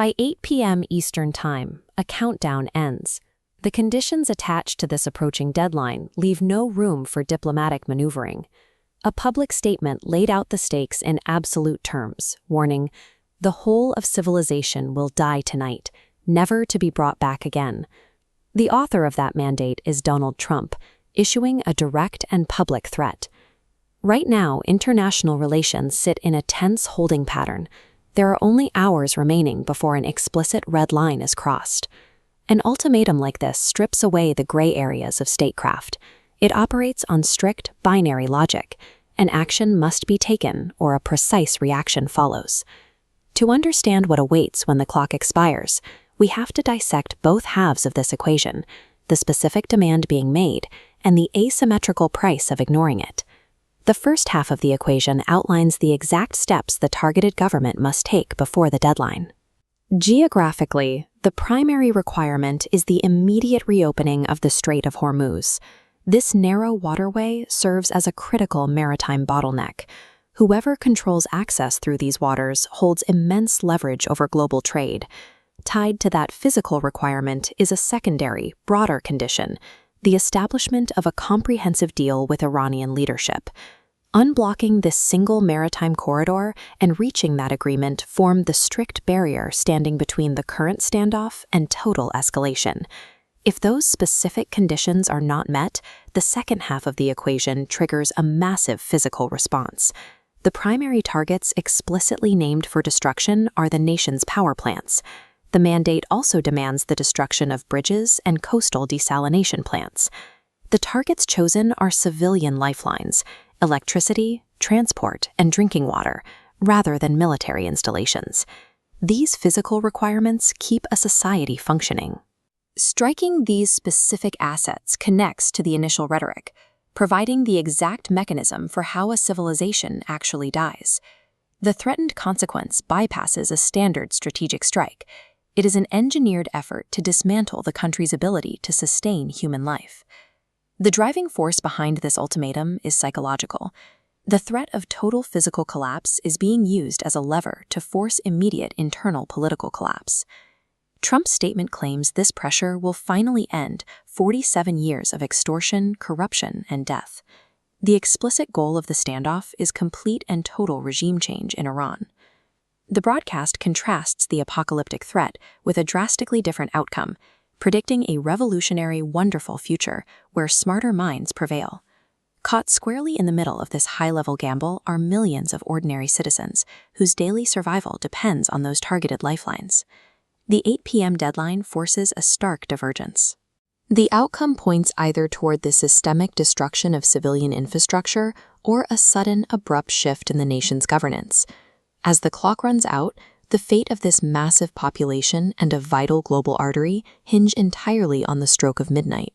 By 8 p.m. Eastern Time, a countdown ends. The conditions attached to this approaching deadline leave no room for diplomatic maneuvering. A public statement laid out the stakes in absolute terms, warning, "The whole of civilization will die tonight, never to be brought back again." The author of that mandate is Donald Trump, issuing a direct and public threat. Right now, international relations sit in a tense holding pattern. There are only hours remaining before an explicit red line is crossed. An ultimatum like this strips away the gray areas of statecraft. It operates on strict binary logic. An action must be taken or a precise reaction follows. To understand what awaits when the clock expires, we have to dissect both halves of this equation, the specific demand being made and the asymmetrical price of ignoring it. The first half of the equation outlines the exact steps the targeted government must take before the deadline. Geographically, the primary requirement is the immediate reopening of the Strait of Hormuz. This narrow waterway serves as a critical maritime bottleneck. Whoever controls access through these waters holds immense leverage over global trade. Tied to that physical requirement is a secondary, broader condition: the establishment of a comprehensive deal with Iranian leadership. Unblocking this single maritime corridor and reaching that agreement form the strict barrier standing between the current standoff and total escalation. If those specific conditions are not met, the second half of the equation triggers a massive physical response. The primary targets explicitly named for destruction are the nation's power plants. The mandate also demands the destruction of bridges and coastal desalination plants. The targets chosen are civilian lifelines: electricity, transport, and drinking water, rather than military installations. These physical requirements keep a society functioning. Striking these specific assets connects to the initial rhetoric, providing the exact mechanism for how a civilization actually dies. The threatened consequence bypasses a standard strategic strike. It is an engineered effort to dismantle the country's ability to sustain human life. The driving force behind this ultimatum is psychological. The threat of total physical collapse is being used as a lever to force immediate internal political collapse. Trump's statement claims this pressure will finally end 47 years of extortion, corruption, and death. The explicit goal of the standoff is complete and total regime change in Iran. The broadcast contrasts the apocalyptic threat with a drastically different outcome, predicting a revolutionary, wonderful future where smarter minds prevail. Caught squarely in the middle of this high-level gamble are millions of ordinary citizens whose daily survival depends on those targeted lifelines. The 8 p.m. deadline forces a stark divergence. The outcome points either toward the systemic destruction of civilian infrastructure or a sudden, abrupt shift in the nation's governance. As the clock runs out, the fate of this massive population and a vital global artery hinge entirely on the stroke of midnight.